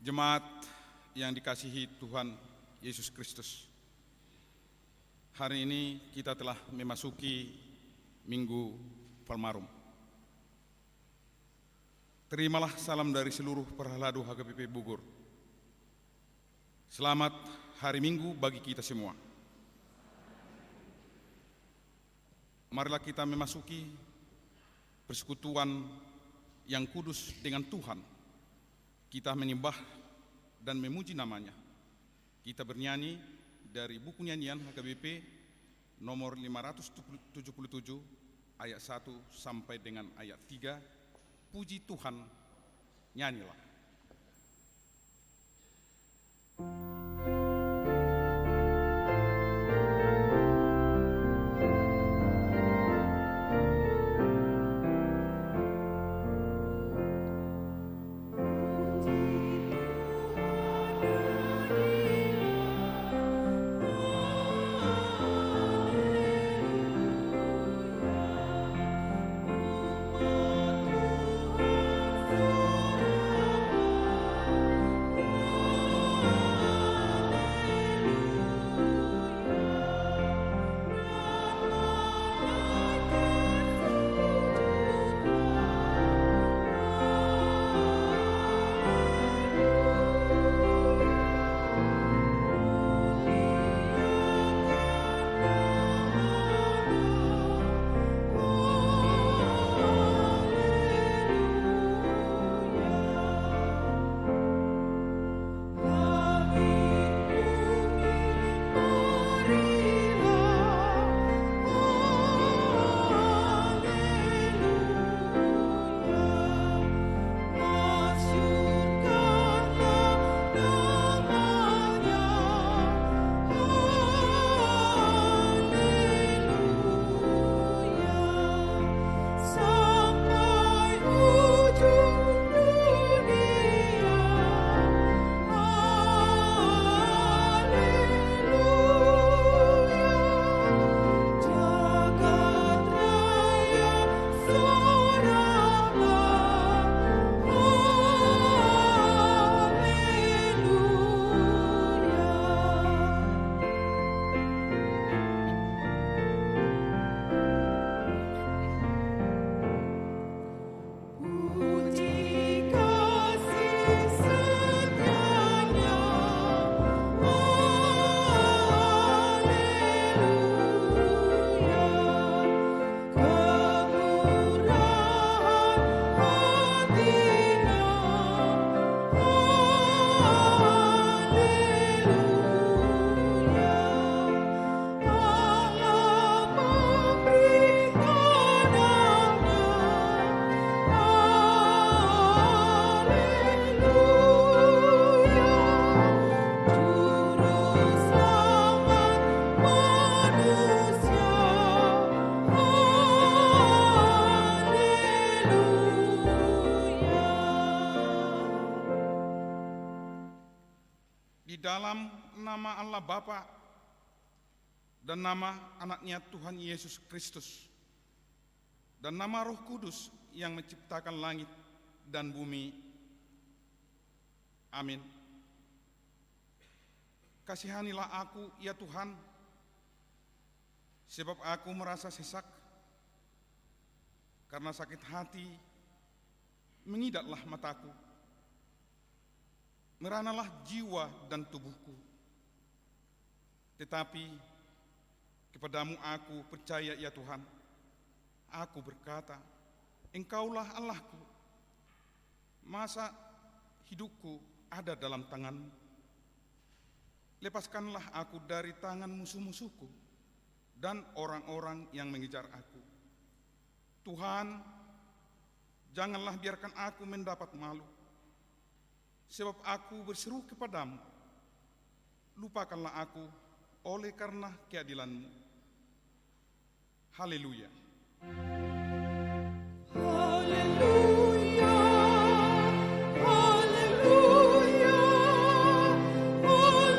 Jemaat yang dikasihi Tuhan Yesus Kristus, hari ini kita telah memasuki Minggu Palmarum. Terimalah salam dari seluruh Perhaladu HKBP Bogor. Selamat hari Minggu bagi kita semua. Marilah kita memasuki persekutuan yang kudus dengan Tuhan. Kita menyembah dan memuji namanya. Kita bernyanyi dari buku nyanyian HKBP nomor 577 ayat 1 sampai dengan ayat 3. Puji Tuhan, nyanyilah. Dalam nama Allah Bapa dan nama anaknya Tuhan Yesus Kristus dan nama Roh Kudus yang menciptakan langit dan bumi. Amin. Kasihanilah aku, ya Tuhan, sebab aku merasa sesak, karena sakit hati mengidatlah mataku. Meranalah jiwa dan tubuhku. Tetapi kepadamu aku percaya, ya Tuhan. Aku berkata, Engkaulah Allahku. Masa hidupku ada dalam tangan-Mu. Lepaskanlah aku dari tangan musuh-musuhku dan orang-orang yang mengejar aku. Tuhan, janganlah biarkan aku mendapat malu. Sebab aku berseru kepadamu, lupakanlah aku oleh karena keadilan-Mu. Haleluya. Haleluya, haleluya, haleluya.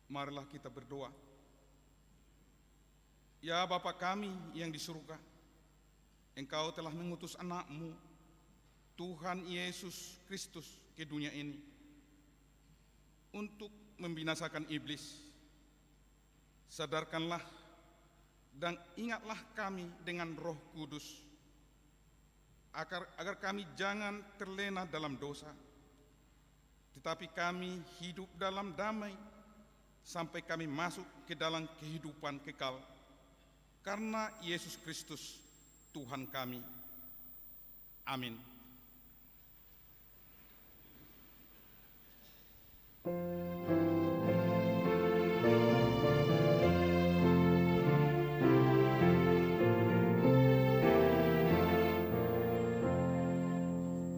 Marilah kita berdoa. Ya Bapa kami yang di surga, Engkau telah mengutus anak-Mu, Tuhan Yesus Kristus, ke dunia ini untuk membinasakan iblis. Sadarkanlah dan ingatlah kami dengan Roh Kudus, agar kami jangan terlena dalam dosa, tetapi kami hidup dalam damai sampai kami masuk ke dalam kehidupan kekal. Karena Yesus Kristus, Tuhan kami. Amin.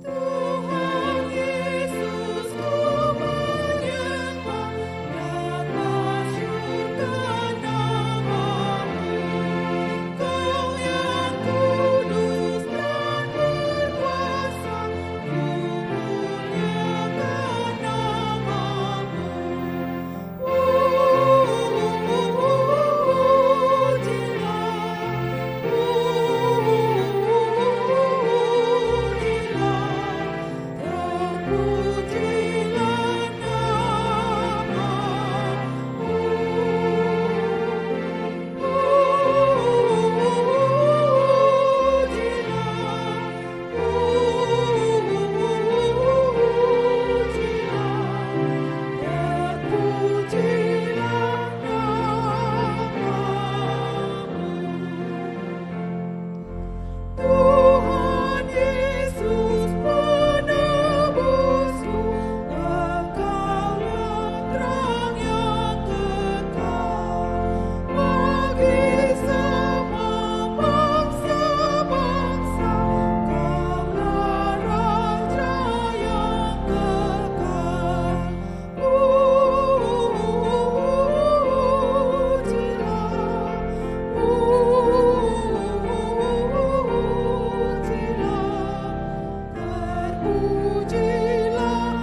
Tuhan Yesus, ku menyembah dan masyurkan nama-Mu. Kau yang kudus dan berkuasa, ku muliakan nama-Mu. Tuhan Yesus penebusku, Engkaulah terang yang kekal bagi semua bangsa-bangsa. Engkaulah Raja yang kekal. Terpujilah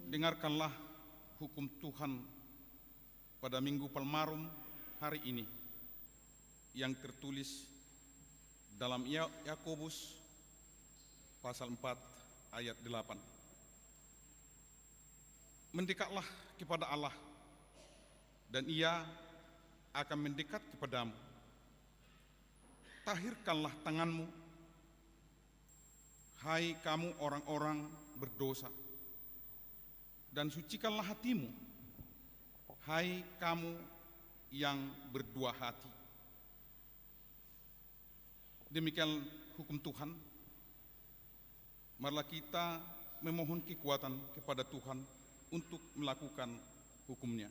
Dengarkanlah hukum Tuhan pada Minggu Palmarum hari ini yang tertulis dalam Yakobus pasal 4 ayat 8. Mendekatlah kepada Allah dan Ia akan mendekat kepadamu. Tahirkanlah tanganmu, hai kamu orang-orang berdosa, dan sucikanlah hatimu, hai kamu yang berdua hati. Demikian hukum Tuhan. Marilah kita memohon kekuatan kepada Tuhan untuk melakukan hukum-Nya.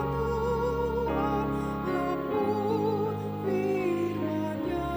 suara Roh Tuhan, nyambut firman-Nya.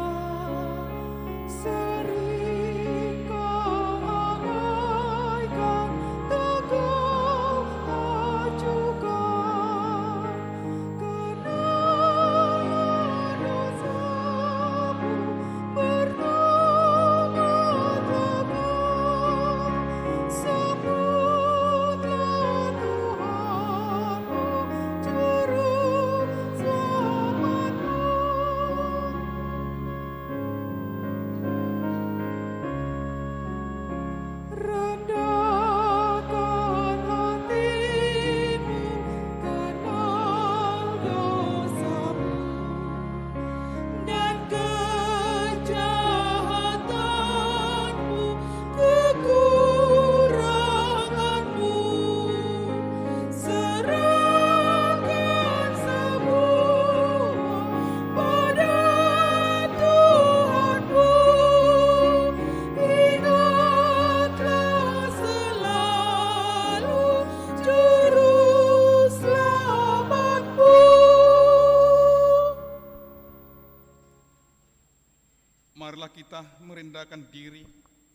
Marilah kita merendahkan diri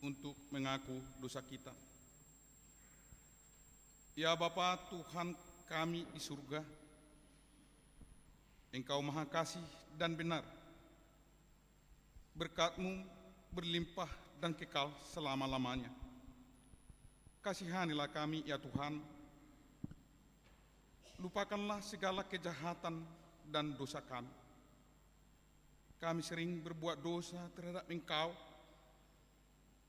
untuk mengaku dosa kita. Ya Bapa Tuhan kami di surga, Engkau Maha Kasih dan benar. Berkat-Mu berlimpah dan kekal selama-lamanya. Kasihanilah kami ya Tuhan. Lupakanlah segala kejahatan dan dosa kami. Kami sering berbuat dosa terhadap Engkau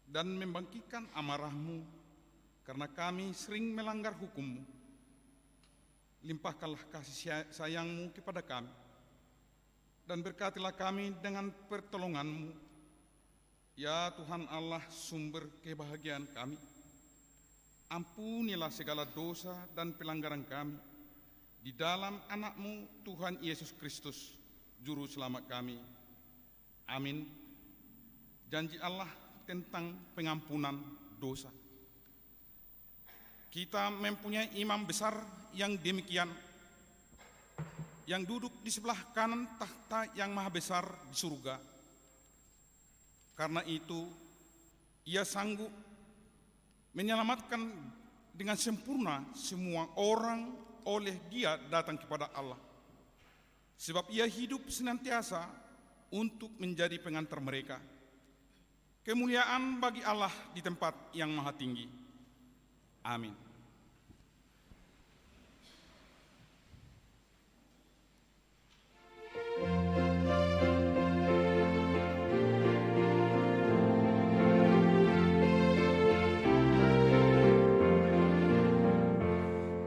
dan membangkitkan amarah-Mu karena kami sering melanggar hukum-Mu. Limpahkanlah kasih sayang-Mu kepada kami dan berkatilah kami dengan pertolongan-Mu. Ya Tuhan Allah, sumber kebahagiaan kami. Ampunilah segala dosa dan pelanggaran kami di dalam anak-Mu Tuhan Yesus Kristus, Juru Selamat kami. Amin. Janji Allah tentang pengampunan dosa. Kita mempunyai imam besar yang demikian, yang duduk di sebelah kanan tahta yang maha besar di surga. Karena itu, ia sanggup menyelamatkan dengan sempurna semua orang oleh Dia datang kepada Allah. Sebab Ia hidup senantiasa untuk menjadi pengantar mereka. Kemuliaan bagi Allah di tempat yang maha tinggi. Amin.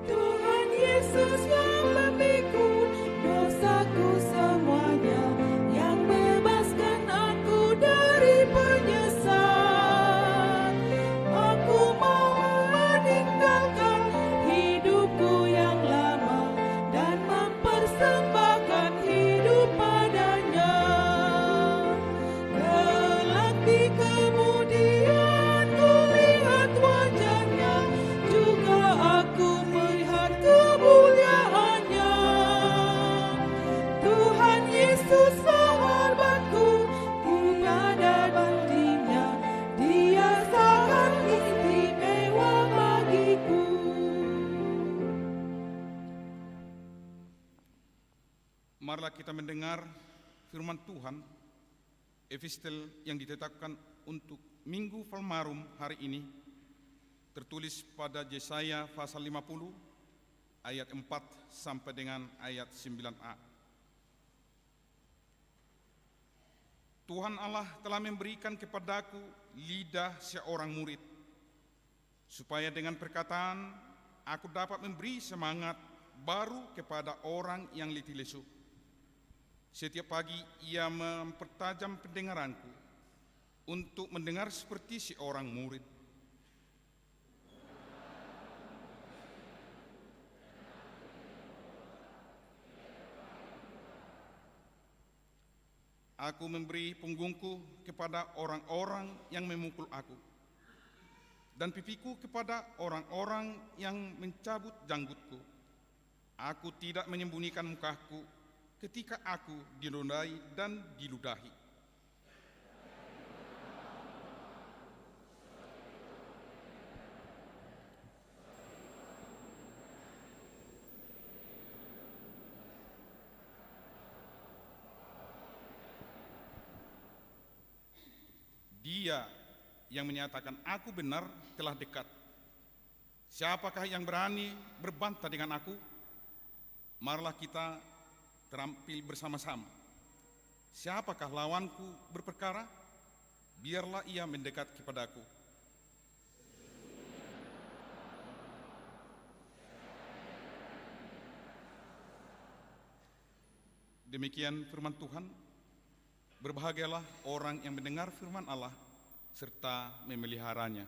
Tuhan Yesus yang memikul dosaku semuanya, yang bebaskan aku dari penyesal. Aku mau meninggalkan hidupku yang lama dan mempersembahkan hidup padanya. Kelak di kemudian ku lihat wajahnya, juga aku melihat kemuliaannya. Tuhan Yesus sahabatku, tiada bandingnya, Dia sangat istimewa bagiku. Marilah kita mendengar firman Tuhan, epistel yang ditetapkan untuk Minggu Palmarum hari ini, tertulis pada Yesaya pasal 50 ayat 4 sampai dengan ayat 9a. Tuhan Allah telah memberikan kepadaku lidah seorang murid, supaya dengan perkataan aku dapat memberi semangat baru kepada orang yang letih lesu. Setiap pagi ia mempertajam pendengaranku untuk mendengar seperti seorang murid. Aku memberi punggungku kepada orang-orang yang memukul aku, dan pipiku kepada orang-orang yang mencabut janggutku. Aku tidak menyembunyikan mukaku ketika aku dinodai dan diludahi. Dia yang menyatakan aku benar telah dekat. Siapakah yang berani berbantah dengan aku? Marilah kita terampil bersama-sama. Siapakah lawanku berperkara? Biarlah ia mendekat kepadaku. Demikian firman Tuhan. Berbahagialah orang yang mendengar firman Allah serta memeliharanya.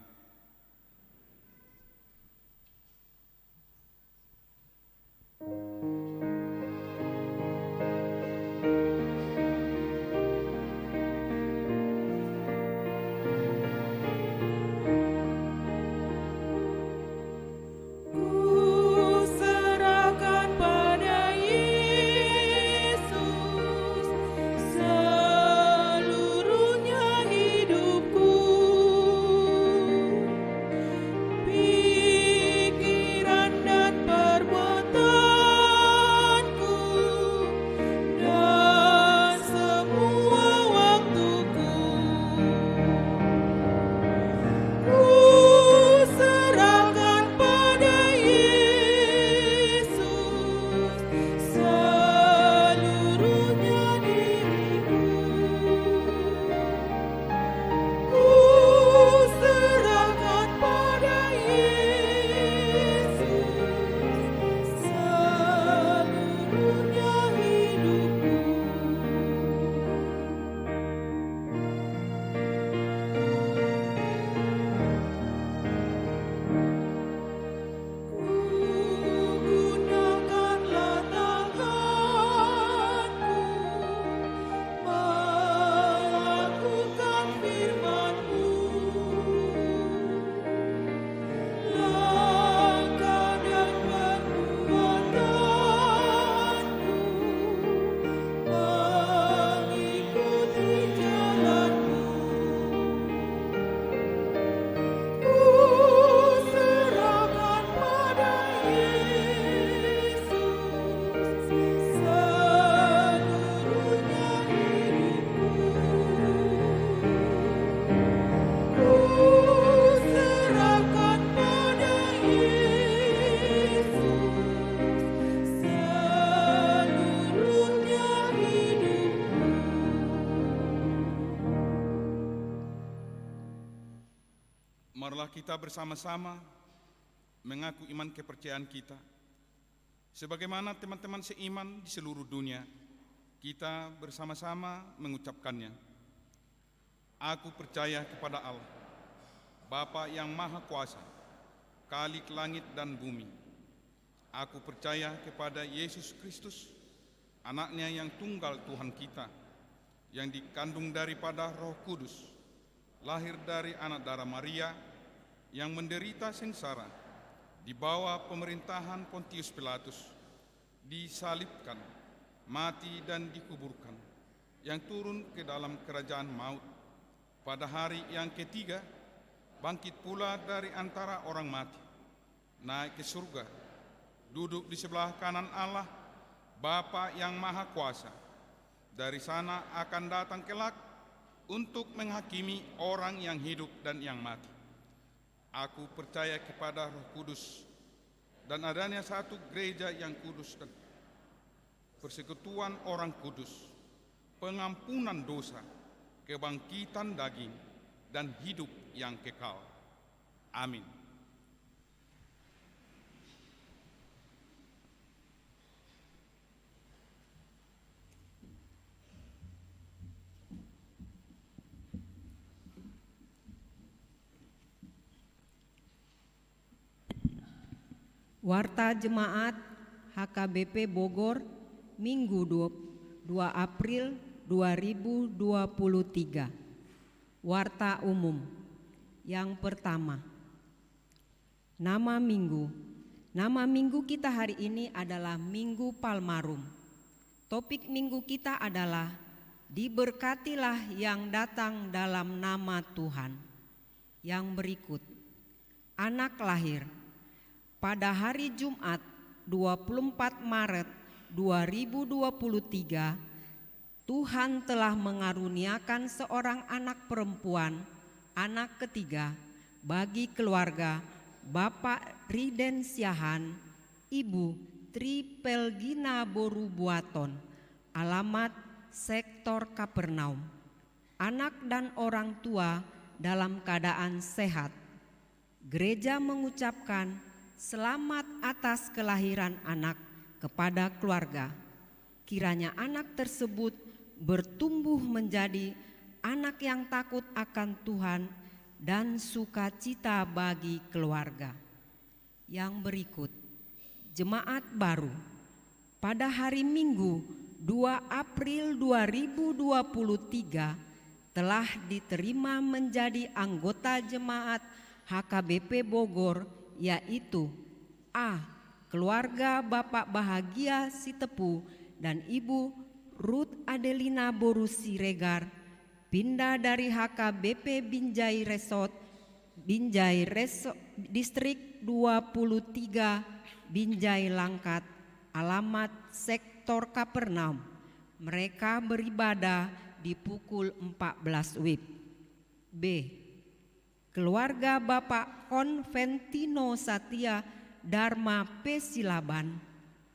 Ku serahkan pada Yesus seluruhnya. marilah kita bersama-sama mengaku iman kepercayaan kita. Sebagaimana teman-teman seiman di seluruh dunia, kita bersama-sama mengucapkannya. Aku percaya kepada Allah, Bapa yang Maha Kuasa, Khalik langit dan bumi. Aku percaya kepada Yesus Kristus, Anaknya yang tunggal Tuhan kita, yang dikandung daripada Roh Kudus, lahir dari anak darah Maria, yang menderita sengsara, di bawah pemerintahan Pontius Pilatus, disalibkan, mati dan dikuburkan, yang turun ke dalam kerajaan maut. Pada hari yang ketiga, bangkit pula dari antara orang mati, naik ke surga, duduk di sebelah kanan Allah, Bapa yang Maha Kuasa. Dari sana akan datang kelak untuk menghakimi orang yang hidup dan yang mati. Aku percaya kepada Roh Kudus dan adanya satu gereja yang kudus dan persekutuan orang kudus, pengampunan dosa, kebangkitan daging, dan hidup yang kekal. Amin. Warta Jemaat HKBP Bogor, Minggu 2 April 2023. Warta Umum. Yang pertama, nama minggu. Nama minggu kita hari ini adalah Minggu Palmarum. Topik minggu kita adalah diberkatilah yang datang dalam nama Tuhan. Yang berikut, anak lahir. Pada hari Jumat 24 Maret 2023, Tuhan telah mengaruniakan seorang anak perempuan, anak ketiga, bagi keluarga Bapak Riden Siahan, Ibu Tri Pelgina Boru Buaton, alamat sektor Kapernaum. Anak dan orang tua dalam keadaan sehat. Gereja mengucapkan selamat atas kelahiran anak kepada keluarga. Kiranya anak tersebut bertumbuh menjadi anak yang takut akan Tuhan dan sukacita bagi keluarga. Yang berikut, jemaat baru. Pada hari Minggu 2 April 2023 telah diterima menjadi anggota jemaat HKBP Bogor, yaitu A. Keluarga Bapak Bahagia Sitepu dan Ibu Ruth Adelina Boru Siregar, pindah dari HKBP Binjai Resort, Distrik 23, Binjai Langkat, alamat sektor Kapernaum. Mereka beribadah di pukul 14 WIB. B. Keluarga Bapak Konventino Satya Dharma Pesilaban,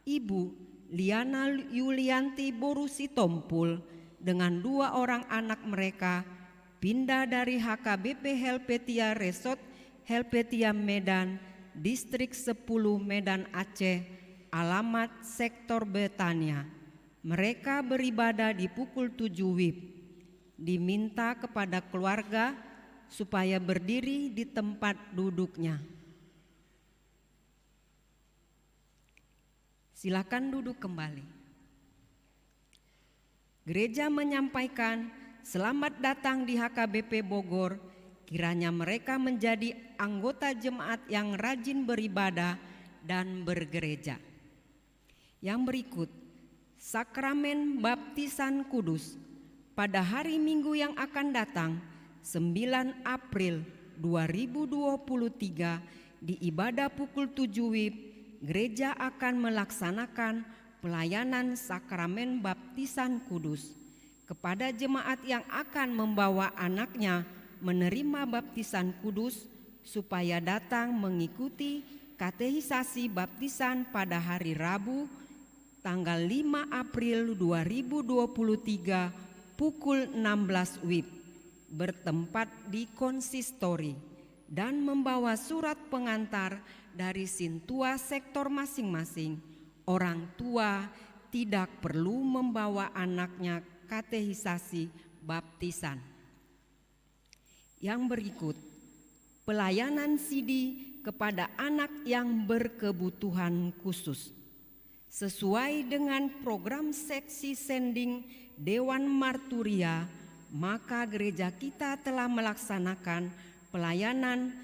Ibu Liana Yulianti Boru Sitompul dengan 2 orang anak mereka pindah dari HKBP Helvetia Resort Helvetia Medan, Distrik 10 Medan Aceh, alamat sektor Betania. Mereka beribadah di pukul 7 WIB. Diminta kepada keluarga supaya berdiri di tempat duduknya. Silakan duduk kembali. Gereja menyampaikan selamat datang di HKBP Bogor. Kiranya mereka menjadi anggota jemaat yang rajin beribadah dan bergereja. Yang berikut, sakramen baptisan kudus. Pada hari Minggu yang akan datang, 9 April 2023 di ibadah pukul 7 WIB, gereja akan melaksanakan pelayanan sakramen baptisan kudus kepada jemaat yang akan membawa anaknya menerima baptisan kudus supaya datang mengikuti katehisasi baptisan pada hari Rabu tanggal 5 April 2023 pukul 16 WIB bertempat di konsistori dan membawa surat pengantar dari sintua sektor masing-masing. Orang tua tidak perlu membawa anaknya katehisasi baptisan. Yang berikut, pelayanan CD kepada anak yang berkebutuhan khusus. Sesuai dengan program seksi sending Dewan Marturia, maka gereja kita telah melaksanakan pelayanan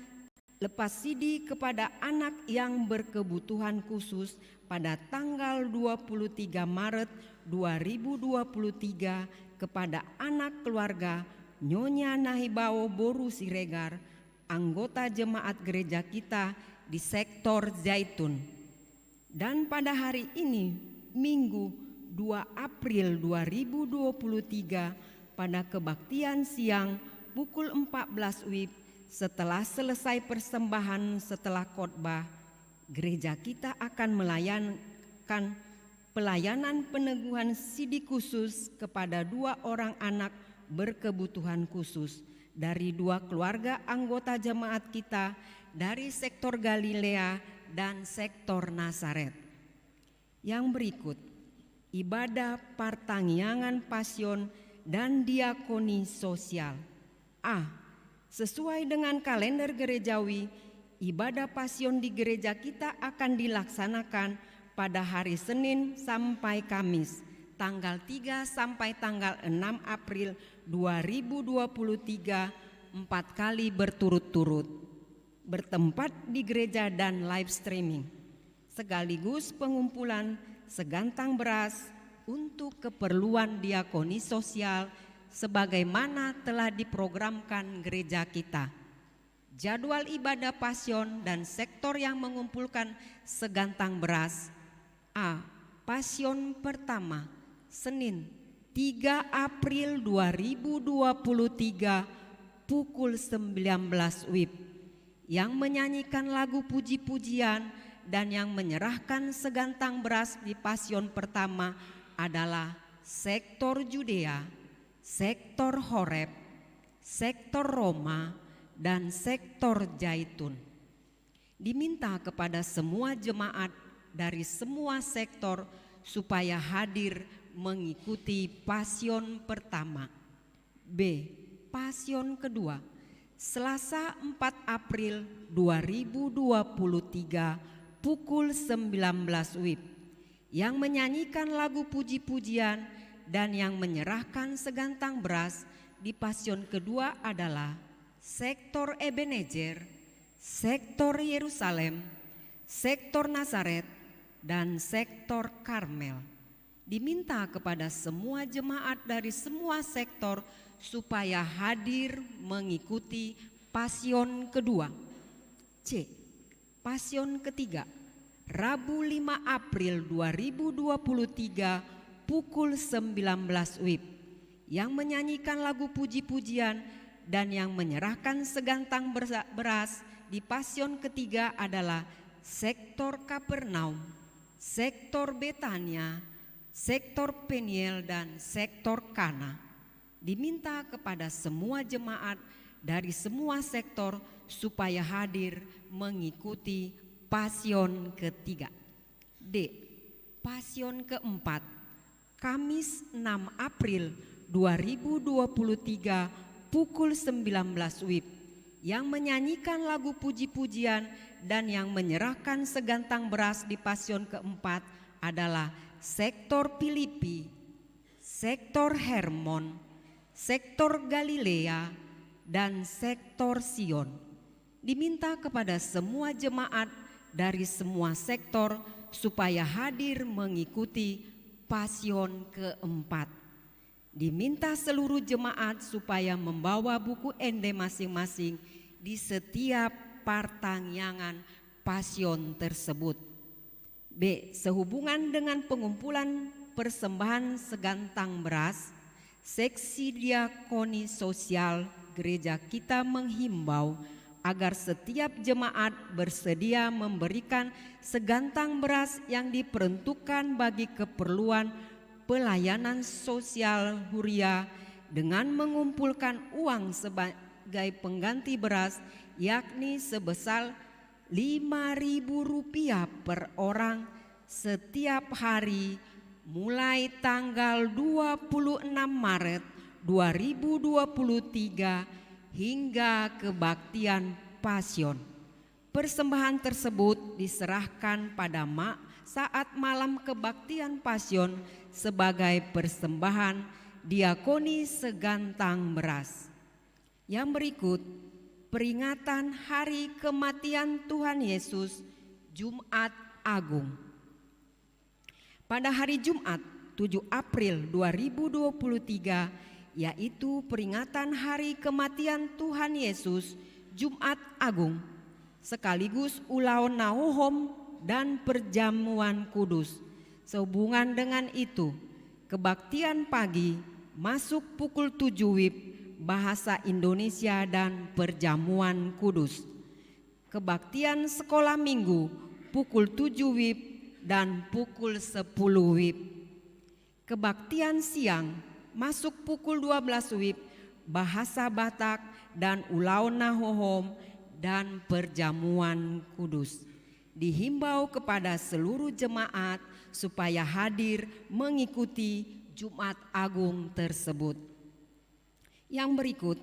lepas CD kepada anak yang berkebutuhan khusus pada tanggal 23 Maret 2023 kepada anak keluarga Nyonya Nahibao Boru Siregar, anggota jemaat gereja kita di sektor Zaitun. Dan pada hari ini, Minggu 2 April 2023, pada kebaktian siang pukul 14 WIB, setelah selesai persembahan setelah khotbah, gereja kita akan melayangkan pelayanan peneguhan CD khusus kepada 2 orang anak berkebutuhan khusus dari 2 keluarga anggota jemaat kita dari sektor Galilea dan sektor Nazaret. Yang berikut, ibadah pertanggiangan pasion dan diakoni sosial. A. Sesuai dengan kalender gerejawi, ibadah pasion di gereja kita akan dilaksanakan pada hari Senin sampai Kamis, tanggal 3 sampai tanggal 6 April 2023, 4 kali berturut-turut, bertempat di gereja dan live streaming, sekaligus pengumpulan segantang beras untuk keperluan diakoni sosial sebagaimana telah diprogramkan gereja kita. Jadwal ibadah pasion dan sektor yang mengumpulkan segantang beras. A. Pasion pertama, Senin 3 April 2023 pukul 19 WIB, yang menyanyikan lagu puji-pujian dan yang menyerahkan segantang beras di pasion pertama adalah sektor Judea, sektor Horeb, sektor Roma, dan sektor Zaitun. Diminta kepada semua jemaat dari semua sektor supaya hadir mengikuti pasion pertama. B. Pasion kedua, Selasa 4 April 2023 pukul 19 WIB, yang menyanyikan lagu puji-pujian dan yang menyerahkan segantang beras di pasion kedua adalah sektor Ebenezer, sektor Yerusalem, sektor Nazaret, dan sektor Karmel. Diminta kepada semua jemaat dari semua sektor supaya hadir mengikuti pasion kedua. C. Pasion ketiga, Rabu 5 April 2023 pukul 19 WIB, yang menyanyikan lagu puji-pujian dan yang menyerahkan segantang beras di pasion ketiga adalah sektor Kapernaum, sektor Betania, sektor Peniel, dan sektor Kana. Diminta kepada semua jemaat dari semua sektor supaya hadir mengikuti pasion ketiga. D. Pasion keempat, Kamis 6 April 2023 pukul 19 WIB, yang menyanyikan lagu puji-pujian dan yang menyerahkan segantang beras di pasion keempat adalah sektor Filipi, sektor Hermon, sektor Galilea, dan sektor Sion. Diminta kepada semua jemaat dari semua sektor supaya hadir mengikuti pasion keempat. Diminta seluruh jemaat supaya membawa buku ende masing-masing di setiap pertanggiangan pasion tersebut. B. Sehubungan dengan pengumpulan persembahan segantang beras, seksi diakoni sosial gereja kita menghimbau agar setiap jemaat bersedia memberikan segantang beras yang diperuntukkan bagi keperluan pelayanan sosial huria dengan mengumpulkan uang sebagai pengganti beras yakni sebesar Rp5.000 per orang setiap hari mulai tanggal 26 Maret 2023 hingga kebaktian Pasion. Persembahan tersebut diserahkan pada saat malam kebaktian Pasion sebagai persembahan diakoni segantang beras. Yang berikut peringatan hari kematian Tuhan Yesus, Jumat Agung. Pada hari Jumat 7 April 2023, yaitu peringatan hari kematian Tuhan Yesus, Jumat Agung, sekaligus ulau Naohom dan perjamuan kudus. Sehubungan dengan itu, kebaktian pagi masuk pukul 7 WIB bahasa Indonesia dan perjamuan kudus. Kebaktian sekolah minggu pukul 7 WIB dan pukul 10 WIB. Kebaktian siang masuk pukul 12 WIB bahasa Batak dan ulau Nahohom dan perjamuan kudus. Dihimbau kepada seluruh jemaat supaya hadir mengikuti Jumat Agung tersebut. Yang berikut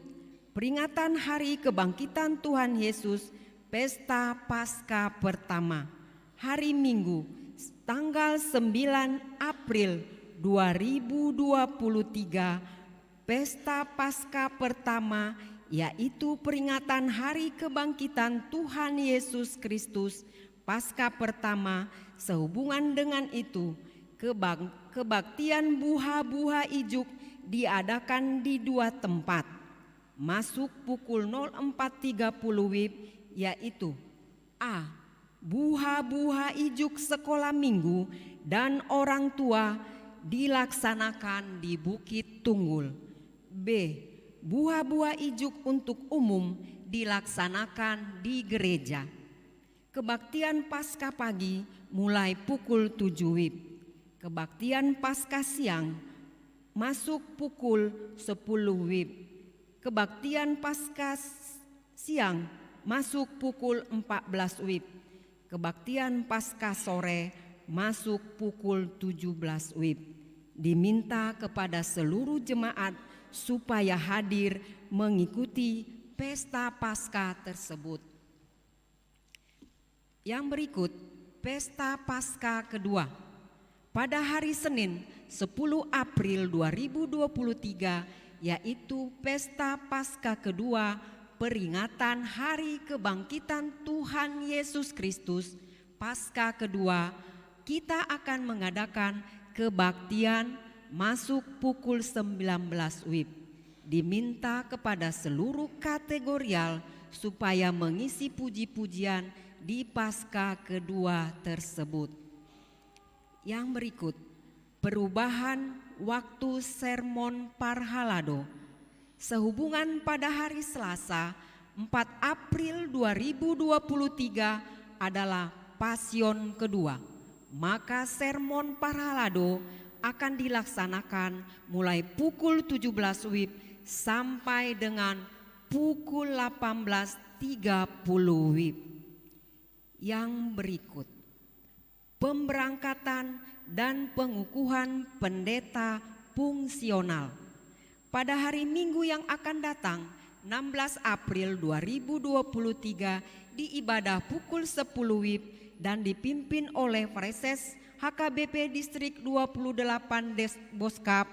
peringatan hari kebangkitan Tuhan Yesus, Pesta Paskah pertama, hari Minggu tanggal 9 April 2023, Pesta Paskah pertama, yaitu peringatan hari kebangkitan Tuhan Yesus Kristus, Paskah pertama. Sehubungan dengan itu, kebaktian buha-buha ijuk diadakan di 2 tempat. Masuk pukul 04.30 WIB, yaitu A. Buha-buha ijuk sekolah minggu dan orang tua dilaksanakan di Bukit Tunggul. B. Buah-buah ijuk untuk umum dilaksanakan di gereja. Kebaktian Paskah pagi mulai pukul 7 WIB. Kebaktian Paskah siang masuk pukul 10 WIB. Kebaktian Paskah siang masuk pukul 14 WIB. Kebaktian Paskah sore masuk pukul 17 WIB. Diminta kepada seluruh jemaat supaya hadir mengikuti pesta Paskah tersebut. Yang berikut pesta Paskah kedua. Pada hari Senin 10 April 2023, yaitu pesta Paskah kedua, peringatan hari kebangkitan Tuhan Yesus Kristus, Paskah kedua, kita akan mengadakan kebaktian masuk pukul 19 WIB. Diminta kepada seluruh kategorial supaya mengisi puji-pujian di Paskah kedua tersebut. Yang berikut perubahan waktu sermon Parhalado. Sehubungan pada hari Selasa 4 April 2023 adalah Pasion kedua, maka sermon Parhalado akan dilaksanakan mulai pukul 17 WIB sampai dengan pukul 18.30 WIB. Yang berikut pemberangkatan dan pengukuhan pendeta fungsional. Pada hari Minggu yang akan datang 16 April 2023 di ibadah pukul 10 WIB dan dipimpin oleh Freses HKBP Distrik 28 Boskap,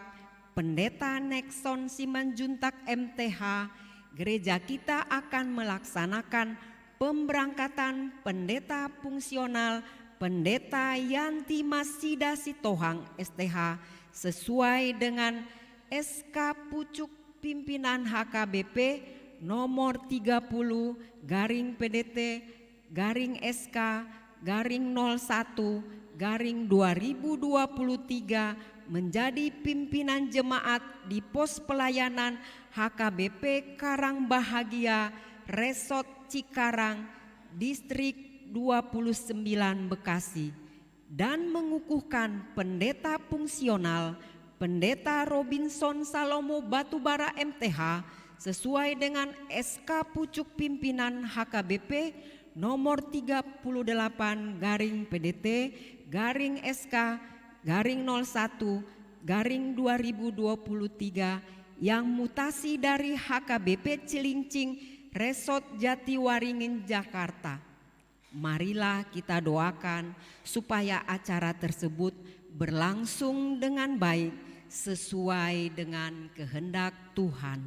Pendeta Nexon Simanjuntak MTH. Gereja kita akan melaksanakan pemberangkatan pendeta fungsional Pendeta Yanti Masida Sitohang STH sesuai dengan SK Pucuk Pimpinan HKBP nomor 30 garing PDT garing SK garing 01 garing 2023 menjadi pimpinan jemaat di pos pelayanan HKBP Karang Bahagia Resort Cikarang Distrik 29 Bekasi, dan mengukuhkan pendeta fungsional Pendeta Robinson Salomo Batubara MTH sesuai dengan SK Pucuk Pimpinan HKBP nomor 38 garing PDT garing SK garing 01 garing 2023 yang mutasi dari HKBP Cilincing Resort Jatiwaringin Jakarta. Marilah kita doakan supaya acara tersebut berlangsung dengan baik sesuai dengan kehendak Tuhan.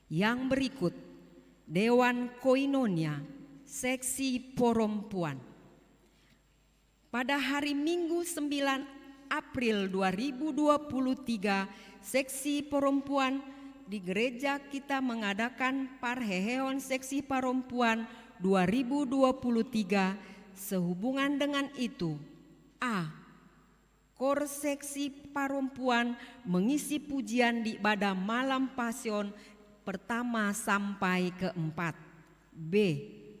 Yang berikut, Dewan Koinonia Seksi Perempuan. Pada hari Minggu 9 April 2023, Seksi Perempuan di gereja kita mengadakan Parheheon Seksi Perempuan 2023. Sehubungan dengan itu, A. Kor Seksi Perempuan mengisi pujian di ibadah malam pasion pertama sampai keempat. B.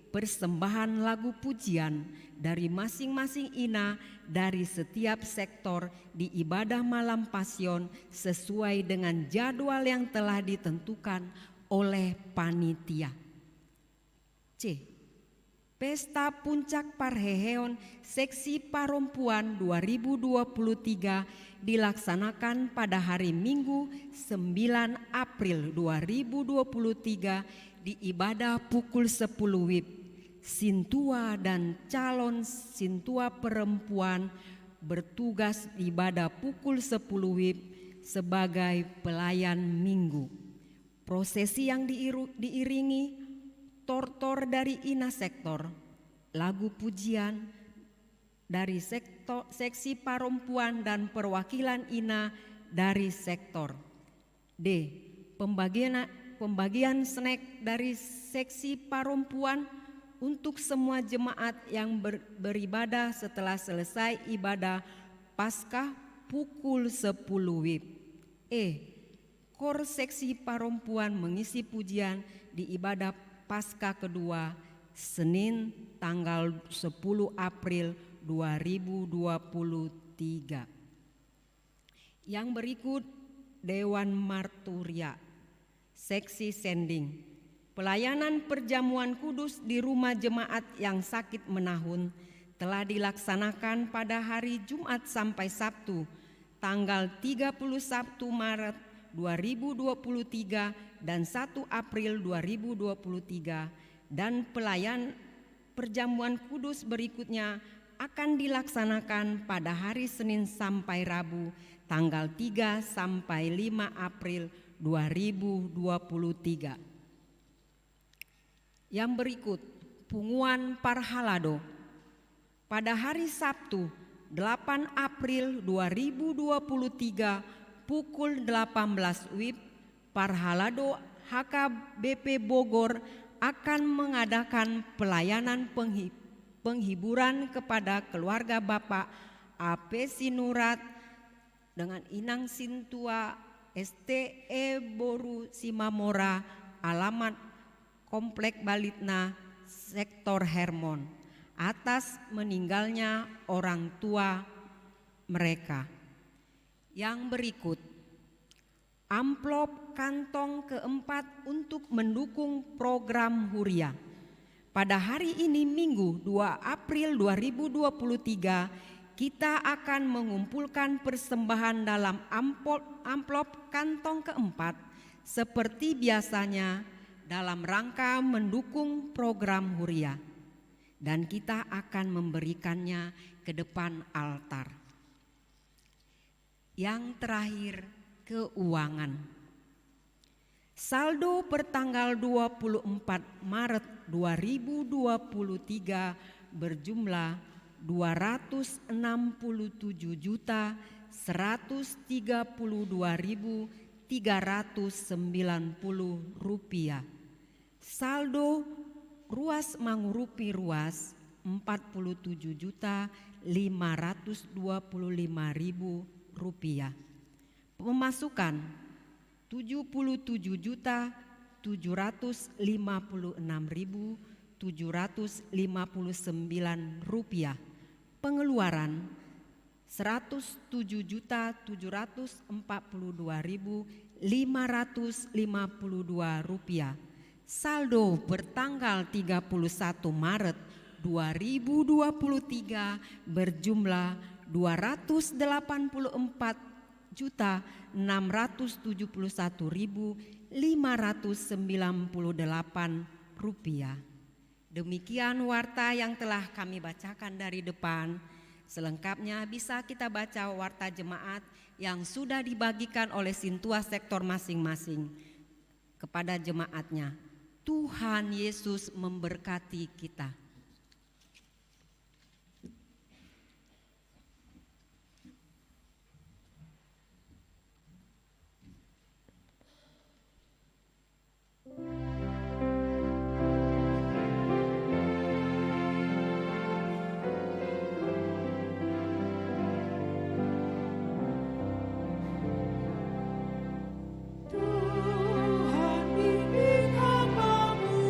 Persembahan lagu pujian dari masing-masing ina dari setiap sektor di ibadah malam pasion sesuai dengan jadwal yang telah ditentukan oleh panitia. C. Pesta Puncak Parheheon Seksi Perempuan 2023 dilaksanakan pada hari Minggu 9 April 2023 di ibadah pukul 10 WIB. Sintua dan calon sintua perempuan bertugas di ibadah pukul 10 WIB sebagai pelayan minggu. Prosesi yang diiringi tortor dari ina sektor, lagu pujian dari seksi perempuan dan perwakilan ina dari sektor. D. Pembagian snack dari seksi perempuan untuk semua jemaat yang beribadah setelah selesai ibadah Paskah pukul 10 WIB. E. Kor Seksi Perempuan mengisi pujian di ibadah Paskah kedua Senin tanggal 10 April 2023. Yang berikut Dewan Marturia Seksi Sending. Pelayanan perjamuan kudus di rumah jemaat yang sakit menahun telah dilaksanakan pada hari Jumat sampai Sabtu tanggal 31 Maret 2023 dan 1 April 2023, dan pelayan perjamuan kudus berikutnya akan dilaksanakan pada hari Senin sampai Rabu tanggal 3 sampai 5 April 2023. Yang berikut, punguan Parhalado. Pada hari Sabtu 8 April 2023 pukul 18 WIB, Parhalado HKBP Bogor akan mengadakan pelayanan penghiburan kepada keluarga Bapak AP Sinurat dengan Inang Sintua STE Boru Simamora, alamat Komplek Balitna, Sektor Hermon, atas meninggalnya orang tua mereka. Yang berikut, amplop kantong keempat untuk mendukung program Huria. Pada hari ini Minggu 2 April 2023, kita akan mengumpulkan persembahan dalam amplop kantong keempat seperti biasanya dalam rangka mendukung program Huria, dan kita akan memberikannya ke depan altar. Yang terakhir, keuangan. Saldo pertanggal 24 Maret 2023 berjumlah 267.132.390 rupiah. Saldo ruas mangurupi ruas 47.525.000 rupiah. Pemasukan 77.756.759 rupiah. Pengeluaran Rp107.742.552. Saldo bertanggal 31 Maret 2023 berjumlah Rp234.671.598. Demikian warta yang telah kami bacakan dari depan. Selengkapnya bisa kita baca warta jemaat yang sudah dibagikan oleh sintua sektor masing-masing kepada jemaatnya. Tuhan Yesus memberkati kita. Tuhan bimbing hamba-Mu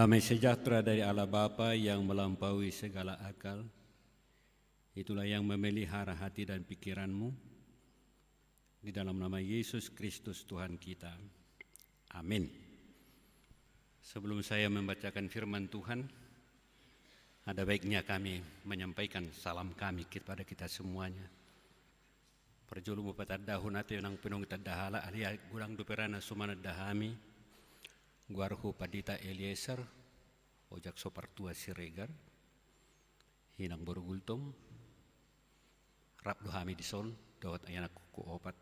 Damai sejahtera dari Allah Bapa yang melampaui segala akal, itulah yang memelihara hati dan pikiranmu, di dalam nama Yesus Kristus Tuhan kita. Amin. Sebelum saya membacakan firman Tuhan, ada baiknya kami menyampaikan salam kami kepada kita semuanya. Perjulu patadahun atau yang penung tadahala alia gurang duperana sumana dahami guarhu padita Eliezer ojak sopartua Siregar hinang borugultom rap dohami dison dawat ayanak ku opat.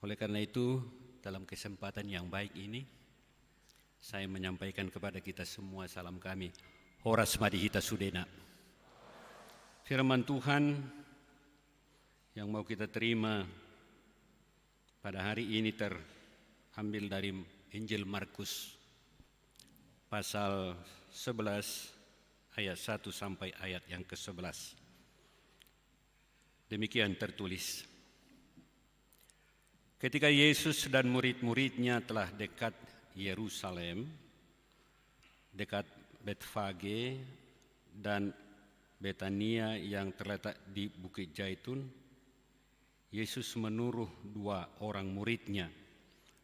Oleh karena itu, dalam kesempatan yang baik ini saya menyampaikan kepada kita semua salam kami. Horas madihita sudena. Firman Tuhan yang mau kita terima pada hari ini terambil dari Injil Markus pasal 11 ayat 1 sampai ayat yang ke-11. Demikian tertulis. Ketika Yesus dan murid-muridnya telah dekat Yerusalem, dekat Betfage dan Betania yang terletak di Bukit Zaitun, Yesus menuruh 2 orang muridnya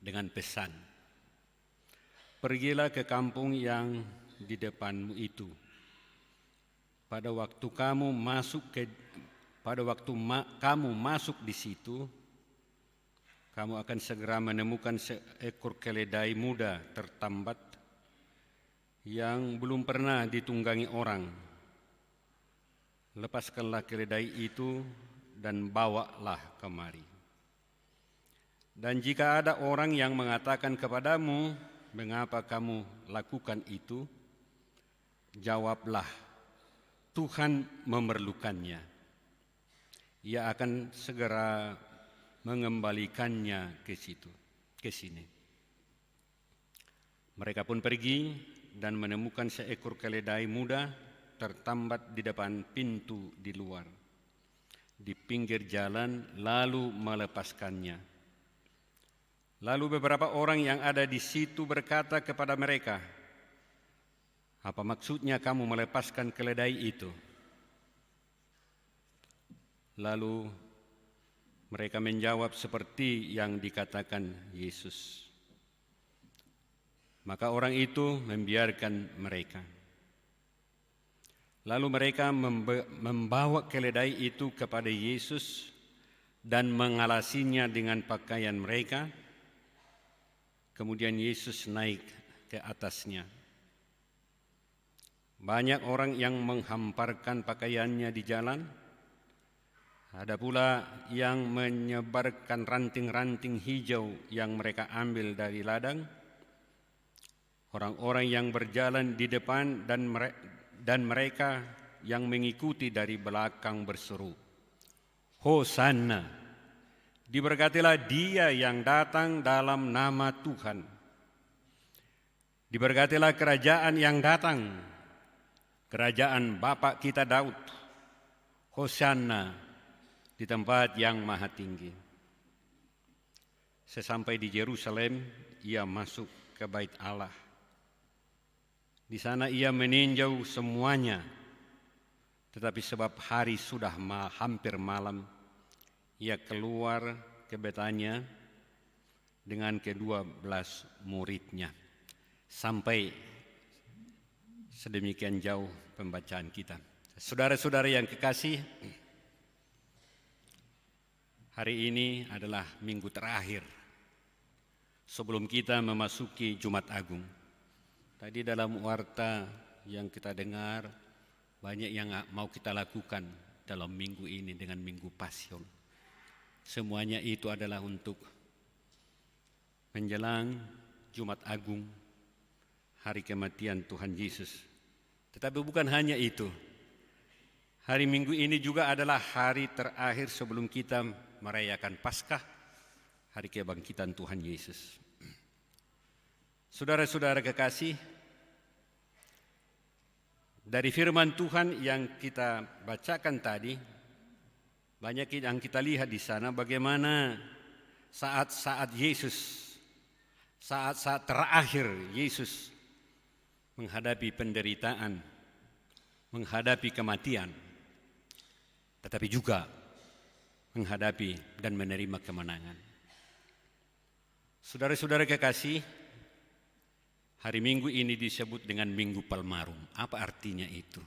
dengan pesan, "Pergilah ke kampung yang di depanmu itu. Pada waktu kamu masuk di situ, kamu akan segera menemukan seekor keledai muda tertambat yang belum pernah ditunggangi orang. Lepaskanlah keledai itu dan bawalah kemari. Dan jika ada orang yang mengatakan kepadamu, 'Mengapa kamu lakukan itu?' jawablah, 'Tuhan memerlukannya. Ia akan segera mengembalikannya ke sini.' Mereka pun pergi dan menemukan seekor keledai muda tertambat di depan pintu di luar, di pinggir jalan, lalu melepaskannya. Lalu beberapa orang yang ada di situ berkata kepada mereka, 'Apa maksudnya kamu melepaskan keledai itu?' Lalu mereka menjawab seperti yang dikatakan Yesus. Maka orang itu membiarkan mereka. Lalu mereka membawa keledai itu kepada Yesus dan mengalasinya dengan pakaian mereka. Kemudian Yesus naik ke atasnya. Banyak orang yang menghamparkan pakaiannya di jalan. Ada pula yang menyebarkan ranting-ranting hijau yang mereka ambil dari ladang. Orang-orang yang berjalan di depan dan mereka yang mengikuti dari belakang berseru, 'Hosanna! Diberkatilah Dia yang datang dalam nama Tuhan. Diberkatilah kerajaan yang datang, kerajaan Bapa kita Daud. Hosanna di tempat yang maha tinggi.' Sesampai di Yerusalem, ia masuk ke bait Allah. Di sana ia meninjau semuanya, tetapi sebab hari sudah hampir malam, ia keluar ke Betania dengan ke-12 muridnya. Sampai sedemikian jauh pembacaan kita. Saudara-saudara yang kekasih, hari ini adalah minggu terakhir sebelum kita memasuki Jumat Agung. Tadi dalam warta yang kita dengar, banyak yang mau kita lakukan dalam minggu ini dengan Minggu Pasion. Semuanya itu adalah untuk menjelang Jumat Agung, hari kematian Tuhan Yesus. Tetapi bukan hanya itu. Hari Minggu ini juga adalah hari terakhir sebelum kita merayakan Paskah, hari kebangkitan Tuhan Yesus. Saudara-saudara kekasih, dari firman Tuhan yang kita bacakan tadi, banyak yang kita lihat di sana bagaimana saat-saat Yesus, saat-saat terakhir Yesus menghadapi penderitaan, menghadapi kematian, tetapi juga menghadapi dan menerima kemenangan. Saudara-saudara kekasih, hari Minggu ini disebut dengan Minggu Palmarum. Apa artinya itu?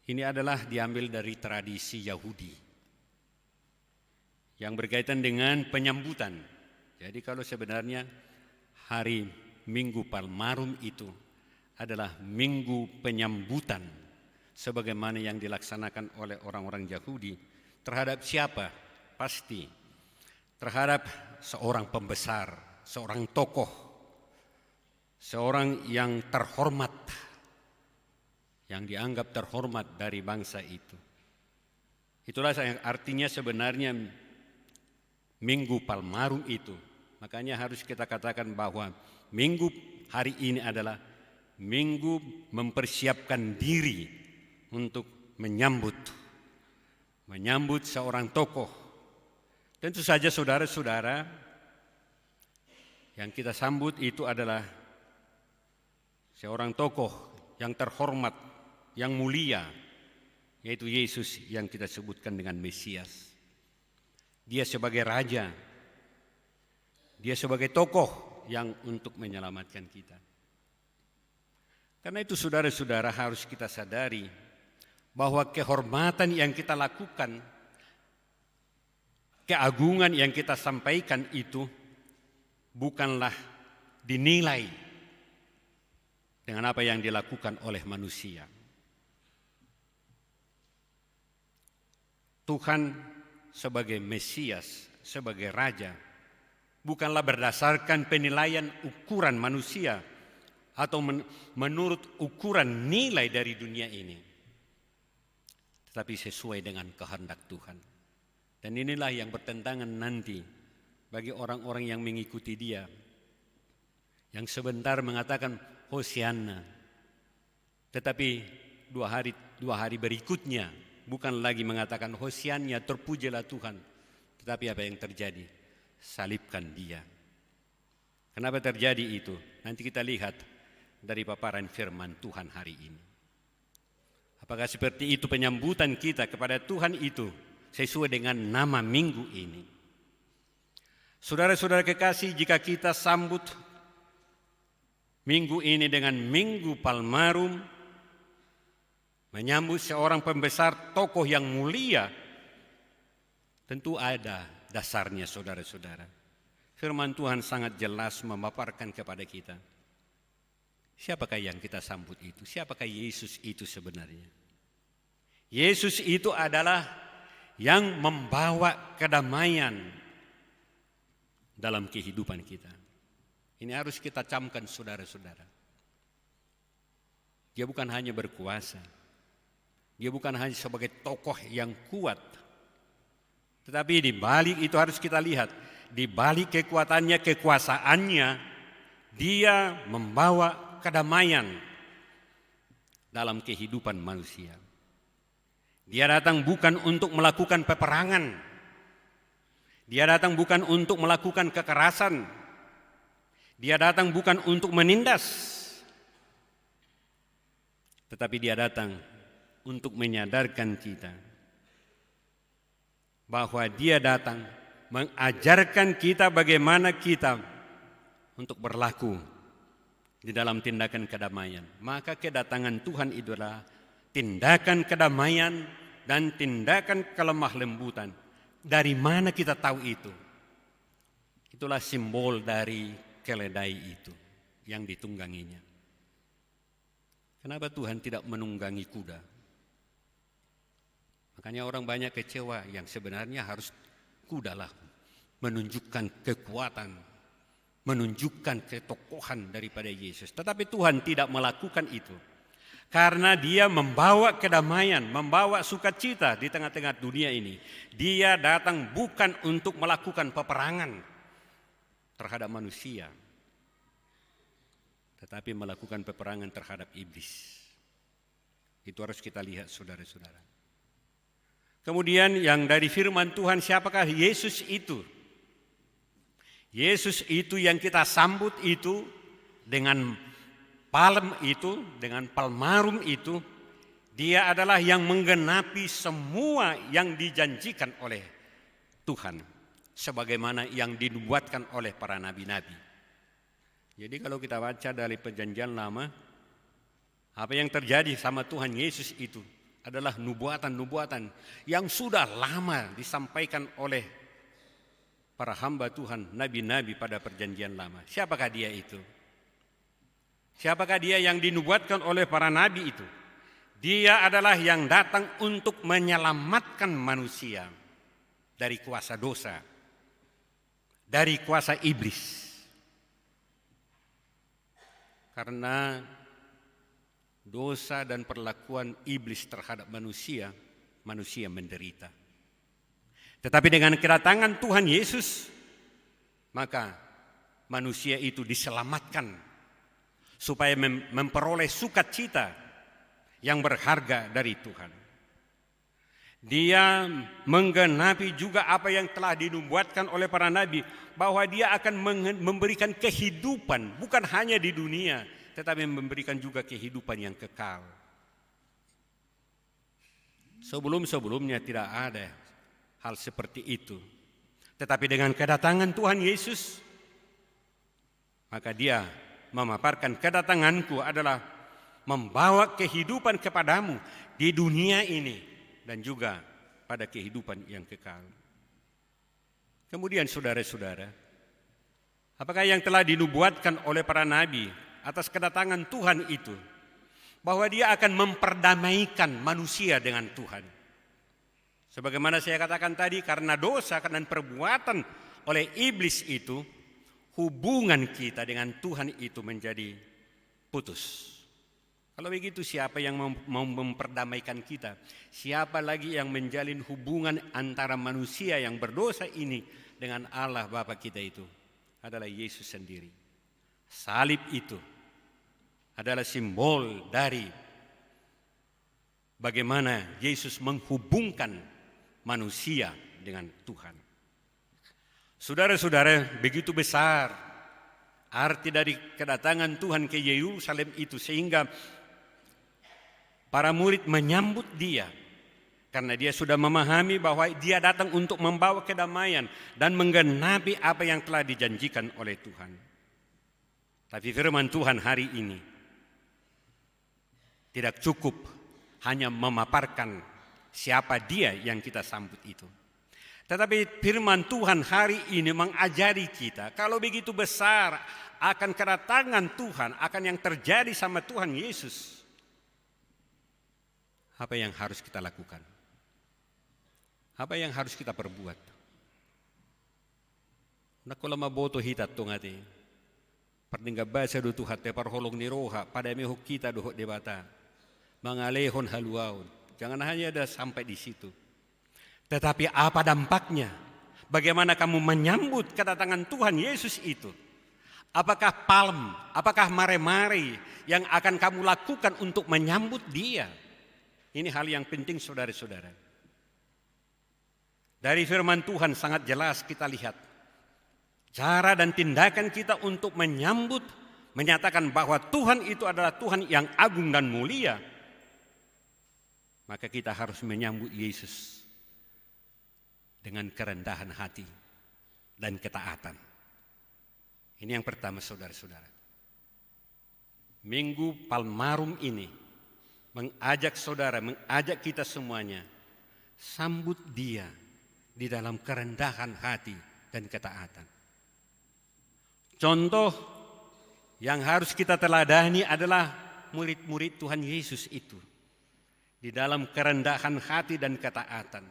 Ini adalah diambil dari tradisi Yahudi yang berkaitan dengan penyambutan. Jadi kalau sebenarnya hari Minggu Palmarum itu adalah minggu penyambutan sebagaimana yang dilaksanakan oleh orang-orang Yahudi terhadap siapa? Pasti terhadap seorang pembesar, seorang tokoh, seorang yang terhormat, yang dianggap terhormat dari bangsa itu. Itulah yang artinya sebenarnya Minggu Palmarum itu. Makanya harus kita katakan bahwa minggu hari ini adalah minggu mempersiapkan diri untuk menyambut seorang tokoh. Tentu saja saudara-saudara, yang kita sambut itu adalah seorang tokoh yang terhormat, yang mulia, yaitu Yesus yang kita sebutkan dengan Mesias. Dia sebagai raja, dia sebagai tokoh yang untuk menyelamatkan kita. Karena itu saudara-saudara harus kita sadari bahwa kehormatan yang kita lakukan, keagungan yang kita sampaikan itu bukanlah dinilai dengan apa yang dilakukan oleh manusia. Tuhan sebagai Mesias, sebagai Raja, bukanlah berdasarkan penilaian ukuran manusia atau menurut ukuran nilai dari dunia ini, tetapi sesuai dengan kehendak Tuhan. Dan inilah yang bertentangan nanti bagi orang-orang yang mengikuti Dia, yang sebentar mengatakan Hosianna, tetapi dua hari berikutnya bukan lagi mengatakan Hosianna, terpujilah Tuhan, tetapi apa yang terjadi? Salibkan Dia. Kenapa terjadi itu? Nanti kita lihat dari paparan firman Tuhan hari ini. Apakah seperti itu penyambutan kita kepada Tuhan itu sesuai dengan nama minggu ini? Saudara-saudara kekasih, jika kita sambut minggu ini dengan Minggu Palmarum, menyambut seorang pembesar tokoh yang mulia, tentu ada dasarnya saudara-saudara. Firman Tuhan sangat jelas memaparkan kepada kita, siapakah yang kita sambut itu? Siapakah Yesus itu sebenarnya? Yesus itu adalah yang membawa kedamaian dalam kehidupan kita. Ini harus kita camkan saudara-saudara. Dia bukan hanya berkuasa, dia bukan hanya sebagai tokoh yang kuat, tetapi di balik itu harus kita lihat, di balik kekuatannya, kekuasaannya, dia membawa kedamaian dalam kehidupan manusia. Dia datang bukan untuk melakukan peperangan, dia datang bukan untuk melakukan kekerasan, dia datang bukan untuk menindas, tetapi dia datang untuk menyadarkan kita bahwa dia datang mengajarkan kita bagaimana kita untuk berlaku di dalam tindakan kedamaian. Maka kedatangan Tuhan itu adalah tindakan kedamaian dan tindakan kelemah lembutan. Dari mana kita tahu itu? Itulah simbol dari keledai itu yang ditungganginya. Kenapa Tuhan tidak menunggangi kuda? Makanya orang banyak kecewa, yang sebenarnya harus kudalah menunjukkan kekuatan, menunjukkan ketokohan daripada Yesus. Tetapi Tuhan tidak melakukan itu. Karena dia membawa kedamaian, membawa sukacita di tengah-tengah dunia ini. Dia datang bukan untuk melakukan peperangan terhadap manusia, tetapi melakukan peperangan terhadap iblis. Itu harus kita lihat saudara-saudara. Kemudian yang dari firman Tuhan, siapakah Yesus itu? Yesus itu yang kita sambut itu dengan palm itu, dengan palmarum itu, dia adalah yang menggenapi semua yang dijanjikan oleh Tuhan, sebagaimana yang dinubuatkan oleh para nabi-nabi. Jadi kalau kita baca dari Perjanjian Lama, apa yang terjadi sama Tuhan Yesus itu adalah nubuatan-nubuatan yang sudah lama disampaikan oleh para hamba Tuhan, nabi-nabi pada Perjanjian Lama. Siapakah dia itu? Siapakah dia yang dinubuatkan oleh para nabi itu? Dia adalah yang datang untuk menyelamatkan manusia dari kuasa dosa, dari kuasa iblis. Karena dosa dan perlakuan iblis terhadap manusia, manusia menderita. Tetapi dengan kedatangan Tuhan Yesus, maka manusia itu diselamatkan supaya memperoleh sukacita yang berharga dari Tuhan. Dia menggenapi juga apa yang telah dinubuatkan oleh para nabi, bahwa dia akan memberikan kehidupan bukan hanya di dunia, tetapi memberikan juga kehidupan yang kekal. Sebelum-sebelumnya tidak ada hal seperti itu. Tetapi dengan kedatangan Tuhan Yesus, maka dia memaparkan, kedatanganku adalah membawa kehidupan kepadamu di dunia ini dan juga pada kehidupan yang kekal. Kemudian saudara-saudara, apakah yang telah dinubuatkan oleh para nabi atas kedatangan Tuhan itu, bahwa dia akan memperdamaikan manusia dengan Tuhan. Sebagaimana saya katakan tadi, karena dosa, karena perbuatan oleh iblis itu, hubungan kita dengan Tuhan itu menjadi putus. Kalau begitu, siapa yang mau memperdamaikan kita? Siapa lagi yang menjalin hubungan antara manusia yang berdosa ini dengan Allah Bapa kita itu? Adalah Yesus sendiri. Salib itu adalah simbol dari bagaimana Yesus menghubungkan manusia dengan Tuhan. Saudara-saudara, begitu besar arti dari kedatangan Tuhan ke Yerusalem itu, sehingga para murid menyambut dia karena dia sudah memahami bahwa dia datang untuk membawa kedamaian dan menggenapi apa yang telah dijanjikan oleh Tuhan. Tapi firman Tuhan hari ini tidak cukup hanya memaparkan siapa dia yang kita sambut itu. Tetapi firman Tuhan hari ini mengajari kita, kalau begitu besar akan kedatangan Tuhan, akan yang terjadi sama Tuhan Yesus, apa yang harus kita lakukan? Apa yang harus kita perbuat? Nakola maboto hitat tungati. Perningga basa do Tuhan te parholong ni roha pada mehuk kita dohok debata. Mangalehon haluaun. Jangan hanya ada sampai di situ. Tetapi apa dampaknya? Bagaimana kamu menyambut kedatangan Tuhan Yesus itu? Apakah palm, apakah mare-mare yang akan kamu lakukan untuk menyambut dia? Ini hal yang penting saudara-saudara. Dari firman Tuhan sangat jelas kita lihat cara dan tindakan kita untuk menyambut, menyatakan bahwa Tuhan itu adalah Tuhan yang agung dan mulia. Maka kita harus menyambut Yesus dengan kerendahan hati dan ketaatan. Ini yang pertama saudara-saudara. Minggu Palmarum ini mengajak saudara, mengajak kita semuanya, sambut dia di dalam kerendahan hati dan ketaatan. Contoh yang harus kita teladani adalah murid-murid Tuhan Yesus itu di dalam kerendahan hati dan ketaatan.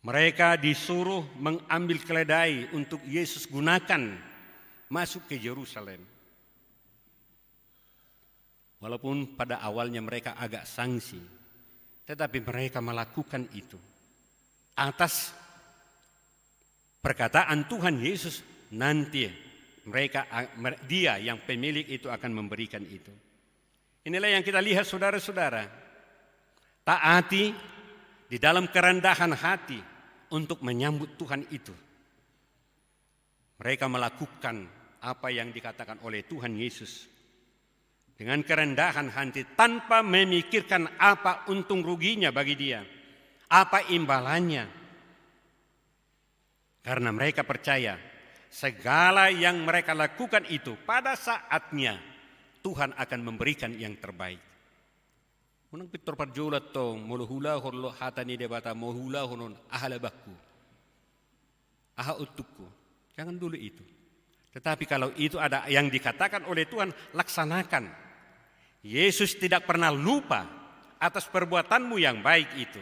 Mereka disuruh mengambil keledai untuk Yesus gunakan masuk ke Yerusalem. Walaupun pada awalnya mereka agak sangsi, tetapi mereka melakukan itu atas perkataan Tuhan Yesus. Nanti dia yang pemilik itu akan memberikan itu. Inilah yang kita lihat saudara-saudara. Taati di dalam kerendahan hati untuk menyambut Tuhan itu. Mereka melakukan apa yang dikatakan oleh Tuhan Yesus dengan kerendahan hati tanpa memikirkan apa untung ruginya bagi dia, apa imbalannya. Karena mereka percaya segala yang mereka lakukan itu pada saatnya Tuhan akan memberikan yang terbaik. Unang pitor parjulat to muluhula horlo hatani debata mohula honon ahalabakku. Aha utukku. Jangan dulu itu. Tetapi kalau itu ada yang dikatakan oleh Tuhan, laksanakan. Yesus tidak pernah lupa atas perbuatanmu yang baik itu.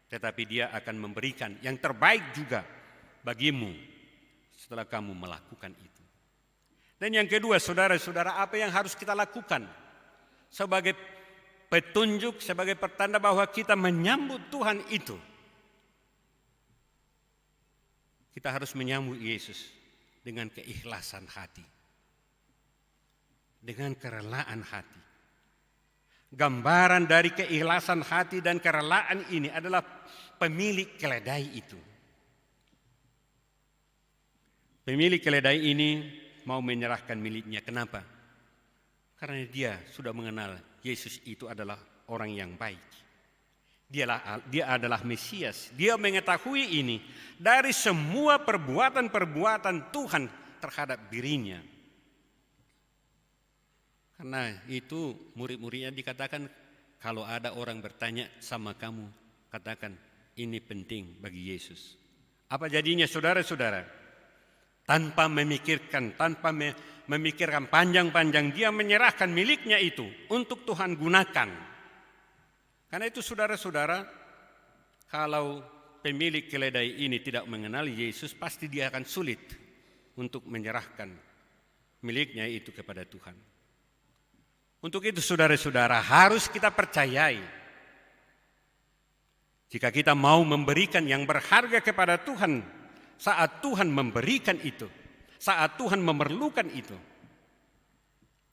Tetapi dia akan memberikan yang terbaik juga bagimu setelah kamu melakukan itu. Dan yang kedua, saudara-saudara, apa yang harus kita lakukan sebagai petunjuk, sebagai pertanda bahwa kita menyambut Tuhan itu? Kita harus menyambut Yesus dengan keikhlasan hati, dengan kerelaan hati. Gambaran dari keikhlasan hati dan kerelaan ini adalah pemilik keledai itu. Pemilik keledai ini mau menyerahkan miliknya. Kenapa? Karena dia sudah mengenal Yesus itu adalah orang yang baik. Dia adalah Mesias. Dia mengetahui ini dari semua perbuatan-perbuatan Tuhan terhadap dirinya. Karena itu murid-muridnya dikatakan, kalau ada orang bertanya sama kamu, katakan ini penting bagi Yesus. Apa jadinya saudara-saudara? Tanpa memikirkan panjang-panjang, dia menyerahkan miliknya itu untuk Tuhan gunakan. Karena itu saudara-saudara, kalau pemilik keledai ini tidak mengenal Yesus, pasti dia akan sulit untuk menyerahkan miliknya itu kepada Tuhan. Untuk itu saudara-saudara, harus kita percayai, jika kita mau memberikan yang berharga kepada Tuhan, saat Tuhan memberikan itu, saat Tuhan memerlukan itu,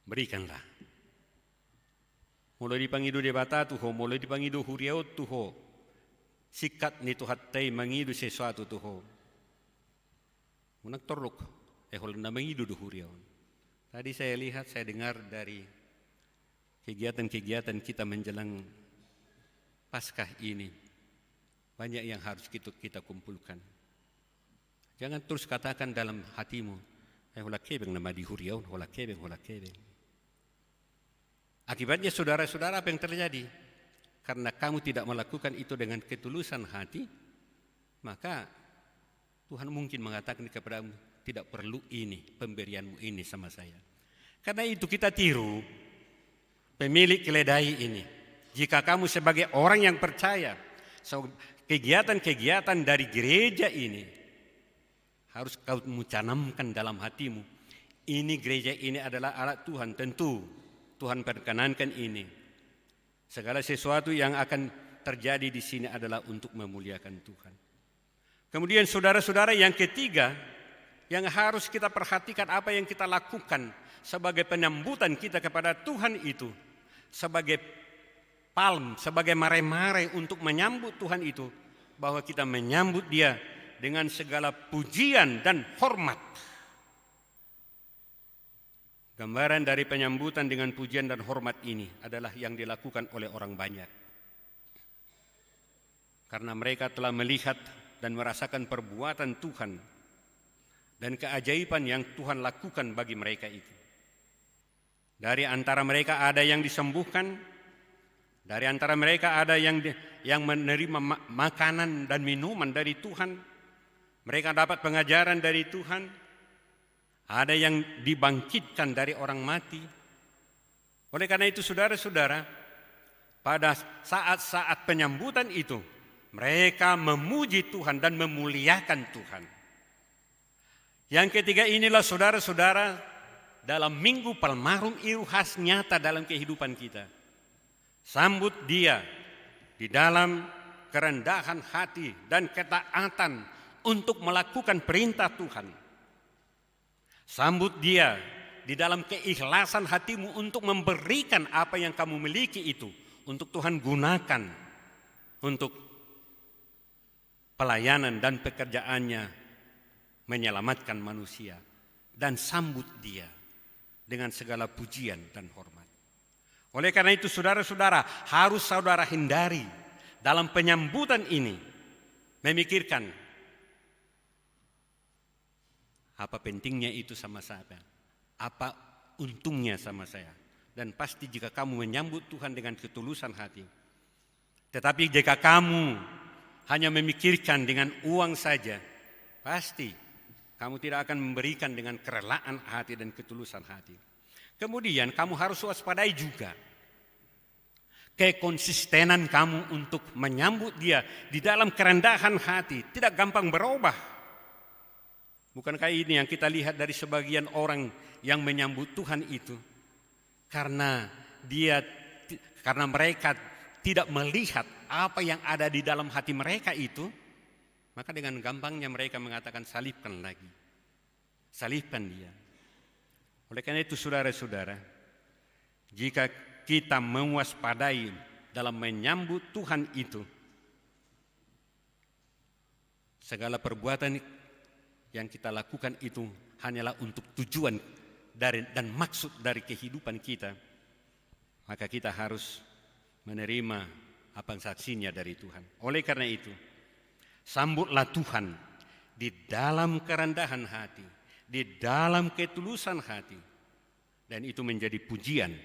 berikanlah. Mulai dipangidu debata tuho, mulai dipangidu huriau tuho, sikat ni tuhattay mangidu sesuatu tuho. Munak toruk, holanda mangidu du huriau. Tadi saya lihat, saya dengar dari kegiatan-kegiatan kita menjelang Paskah ini, banyak yang harus kita kumpulkan. Jangan terus katakan dalam hatimu, hola kebeng nama di huriau, hola kebeng. Akibatnya saudara-saudara apa yang terjadi? Karena kamu tidak melakukan itu dengan ketulusan hati, maka Tuhan mungkin mengatakan kepadamu, tidak perlu ini, pemberianmu ini sama saya. Karena itu kita tiru pemilik keledai ini. Jika kamu sebagai orang yang percaya, kegiatan-kegiatan dari gereja ini harus kamu canamkan dalam hatimu. Ini gereja ini adalah alat Tuhan, tentu Tuhan perkenankan ini. Segala sesuatu yang akan terjadi di sini adalah untuk memuliakan Tuhan. Kemudian saudara-saudara, yang ketiga yang harus kita perhatikan, apa yang kita lakukan sebagai penyambutan kita kepada Tuhan itu, sebagai palm, sebagai mare-mare untuk menyambut Tuhan itu, bahwa kita menyambut Dia dengan segala pujian dan hormat. Gambaran dari penyambutan dengan pujian dan hormat ini adalah yang dilakukan oleh orang banyak. Karena mereka telah melihat dan merasakan perbuatan Tuhan dan keajaiban yang Tuhan lakukan bagi mereka itu. Dari antara mereka ada yang disembuhkan, dari antara mereka ada yang menerima makanan dan minuman dari Tuhan. Mereka dapat pengajaran dari Tuhan. Ada yang dibangkitkan dari orang mati. Oleh karena itu saudara-saudara, pada saat-saat penyambutan itu, mereka memuji Tuhan dan memuliakan Tuhan. Yang ketiga inilah saudara-saudara, dalam Minggu Palmarum itu khas nyata dalam kehidupan kita. Sambut Dia di dalam kerendahan hati dan ketaatan untuk melakukan perintah Tuhan. Sambut Dia di dalam keikhlasan hatimu untuk memberikan apa yang kamu miliki itu untuk Tuhan gunakan untuk pelayanan dan pekerjaannya menyelamatkan manusia, dan sambut dia dengan segala pujian dan hormat. Oleh karena itu saudara-saudara, harus saudara hindari dalam penyambutan ini memikirkan apa pentingnya itu sama saya, apa untungnya sama saya. Dan pasti jika kamu menyambut Tuhan dengan ketulusan hati, tetapi jika kamu hanya memikirkan dengan uang saja, pasti kamu tidak akan memberikan dengan kerelaan hati dan ketulusan hati. Kemudian kamu harus waspadai juga kekonsistenan kamu untuk menyambut dia di dalam kerendahan hati, tidak gampang berubah. Bukankah ini yang kita lihat dari sebagian orang yang menyambut Tuhan itu? Karena mereka tidak melihat apa yang ada di dalam hati mereka itu, maka dengan gampangnya mereka mengatakan salibkan lagi. Salibkan dia. Oleh karena itu saudara-saudara, jika kita mewaspadai dalam menyambut Tuhan itu, segala perbuatan yang kita lakukan itu hanyalah untuk tujuan dan maksud dari kehidupan kita, maka kita harus menerima apa saksinya dari Tuhan. Oleh karena itu, sambutlah Tuhan di dalam kerendahan hati, di dalam ketulusan hati, dan itu menjadi pujian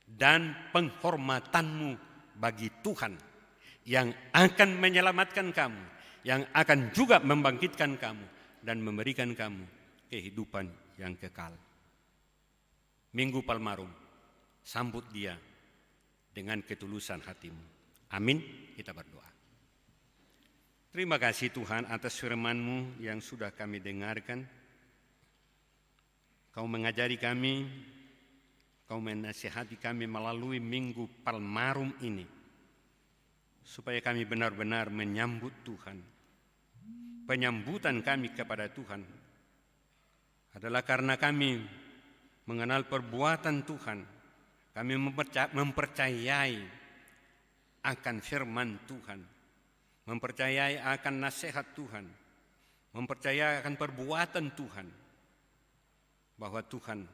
dan penghormatanmu bagi Tuhan yang akan menyelamatkan kamu, yang akan juga membangkitkan kamu dan memberikan kamu kehidupan yang kekal. Minggu Palmarum, sambut dia dengan ketulusan hatimu. Amin. Kita berdoa. Terima kasih Tuhan atas firman-Mu yang sudah kami dengarkan. Kau mengajari kami, Kau menasihati kami melalui Minggu Palmarum ini, supaya kami benar-benar menyambut Tuhan. Penyambutan kami kepada Tuhan adalah karena kami mengenal perbuatan Tuhan. Kami mempercayai akan firman Tuhan, mempercayai akan nasihat Tuhan, mempercayai akan perbuatan Tuhan, bahwa Tuhan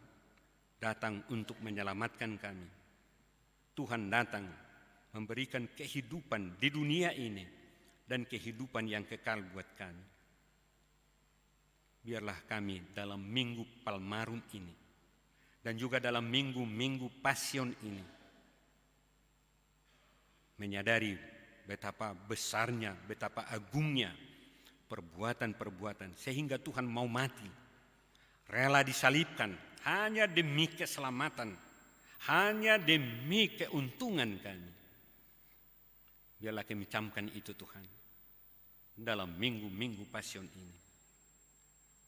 datang untuk menyelamatkan kami. Tuhan datang memberikan kehidupan di dunia ini dan kehidupan yang kekal buat kami. Biarlah kami dalam Minggu Palmarum ini dan juga dalam minggu-minggu Pasion ini menyadari betapa besarnya, betapa agungnya perbuatan-perbuatan sehingga Tuhan mau mati, rela disalibkan hanya demi keselamatan, hanya demi keuntungan kami. Biarlah kami camkan itu Tuhan dalam minggu-minggu Pasion ini.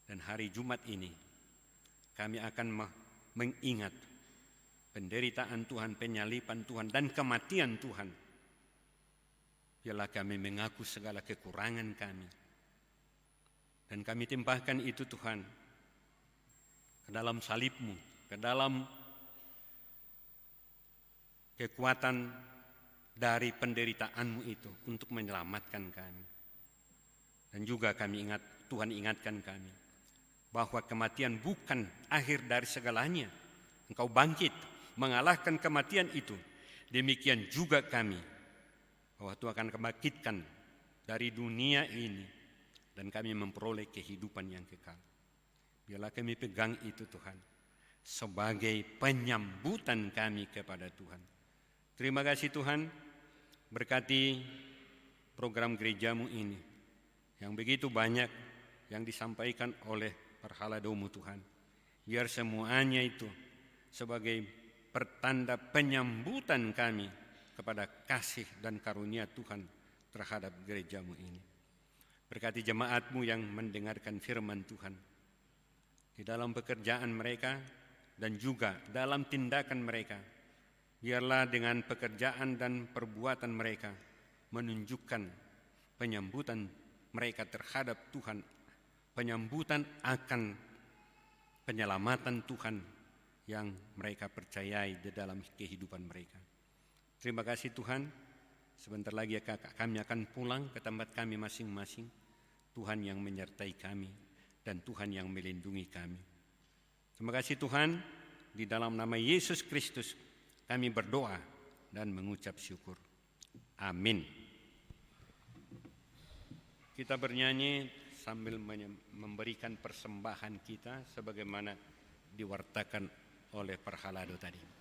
Dan hari Jumat ini kami akan mengingat penderitaan Tuhan, penyaliban Tuhan, dan kematian Tuhan. Biarlah kami mengaku segala kekurangan kami. Dan kami timpahkan itu Tuhan ke dalam salib-Mu, ke dalam kekuatan dari penderitaan-Mu itu untuk menyelamatkan kami. Dan juga kami Tuhan ingatkan kami bahwa kematian bukan akhir dari segalanya. Engkau bangkit mengalahkan kematian itu. Demikian juga kami, bahwa Tuhan akan membangkitkan dari dunia ini dan kami memperoleh kehidupan yang kekal. Biarlah kami pegang itu Tuhan sebagai penyambutan kami kepada Tuhan. Terima kasih Tuhan, berkati program gereja-Mu ini yang begitu banyak yang disampaikan oleh Perhala Domu Tuhan. Biar semuanya itu sebagai pertanda penyambutan kami kepada kasih dan karunia Tuhan terhadap gereja-Mu ini. Berkati jemaat-Mu yang mendengarkan firman Tuhan di dalam pekerjaan mereka dan juga dalam tindakan mereka. Biarlah dengan pekerjaan dan perbuatan mereka menunjukkan penyambutan mereka terhadap Tuhan, penyambutan akan penyelamatan Tuhan yang mereka percayai di dalam kehidupan mereka. Terima kasih Tuhan. Sebentar lagi kami akan pulang ke tempat kami masing-masing. Tuhan yang menyertai kami dan Tuhan yang melindungi kami. Terima kasih Tuhan, di dalam nama Yesus Kristus kami berdoa dan mengucap syukur. Amin. Kita bernyanyi sambil memberikan persembahan kita sebagaimana diwartakan oleh Perhalado tadi.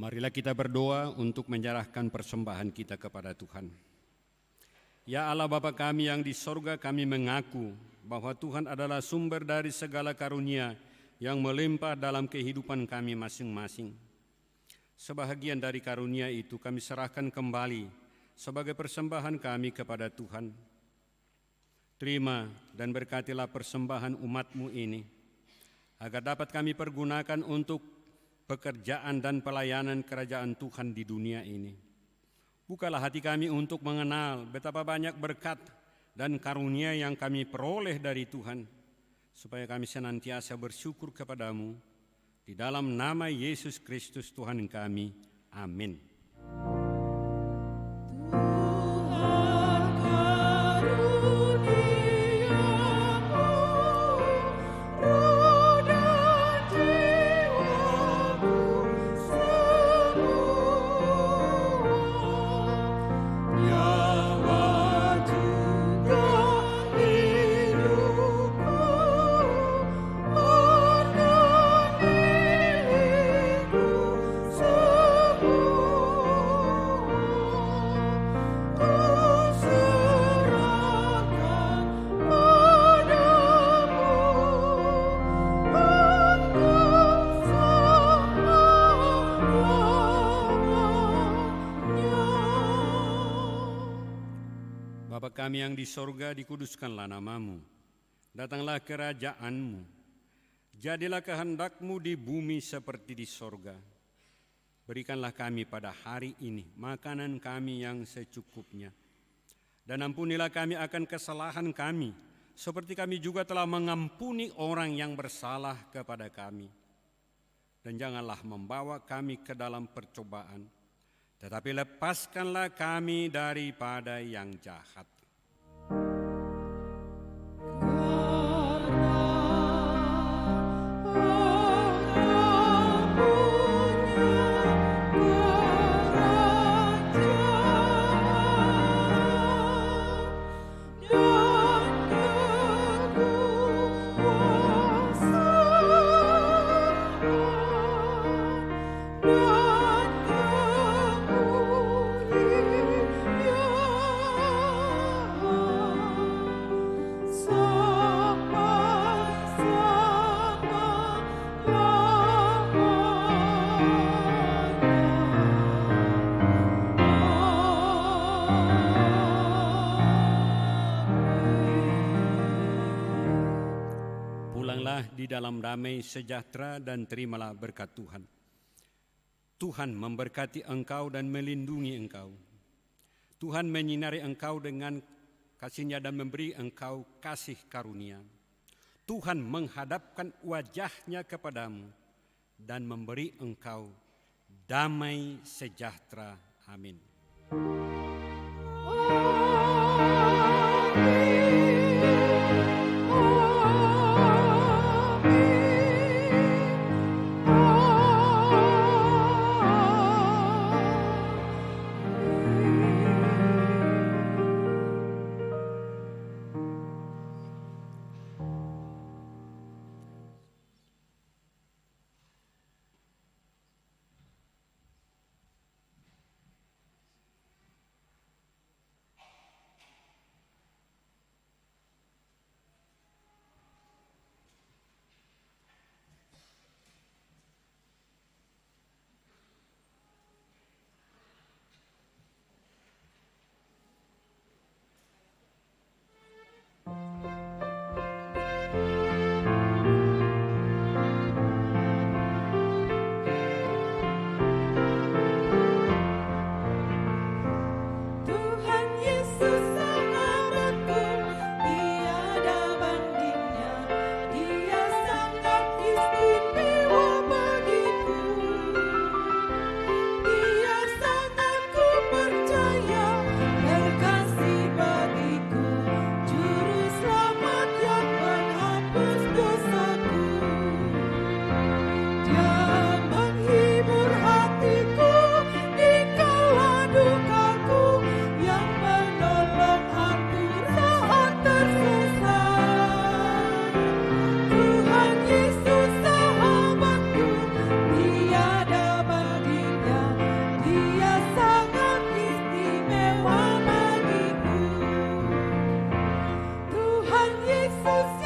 Marilah kita berdoa untuk menyerahkan persembahan kita kepada Tuhan. Ya Allah Bapa kami yang di sorga, kami mengaku bahwa Tuhan adalah sumber dari segala karunia yang melimpah dalam kehidupan kami masing-masing. Sebahagian dari karunia itu kami serahkan kembali sebagai persembahan kami kepada Tuhan. Terima dan berkatilah persembahan umat-Mu ini, agar dapat kami pergunakan untuk pekerjaan dan pelayanan kerajaan Tuhan di dunia ini. Bukalah hati kami untuk mengenal betapa banyak berkat dan karunia yang kami peroleh dari Tuhan, supaya kami senantiasa bersyukur kepadamu. Di dalam nama Yesus Kristus Tuhan kami. Amin. Bapa kami yang di sorga, dikuduskanlah namamu. Datanglah kerajaanmu. Jadilah kehendak-Mu di bumi seperti di sorga. Berikanlah kami pada hari ini makanan kami yang secukupnya. Dan ampunilah kami akan kesalahan kami, seperti kami juga telah mengampuni orang yang bersalah kepada kami. Dan janganlah membawa kami ke dalam percobaan, tetapi lepaskanlah kami daripada yang jahat. Di dalam damai sejahtera dan terimalah berkat Tuhan. Tuhan memberkati engkau dan melindungi engkau. Tuhan menyinari engkau dengan kasih-Nya dan memberi engkau kasih karunia. Tuhan menghadapkan wajah-Nya kepadamu dan memberi engkau damai sejahtera. Amin. Yesus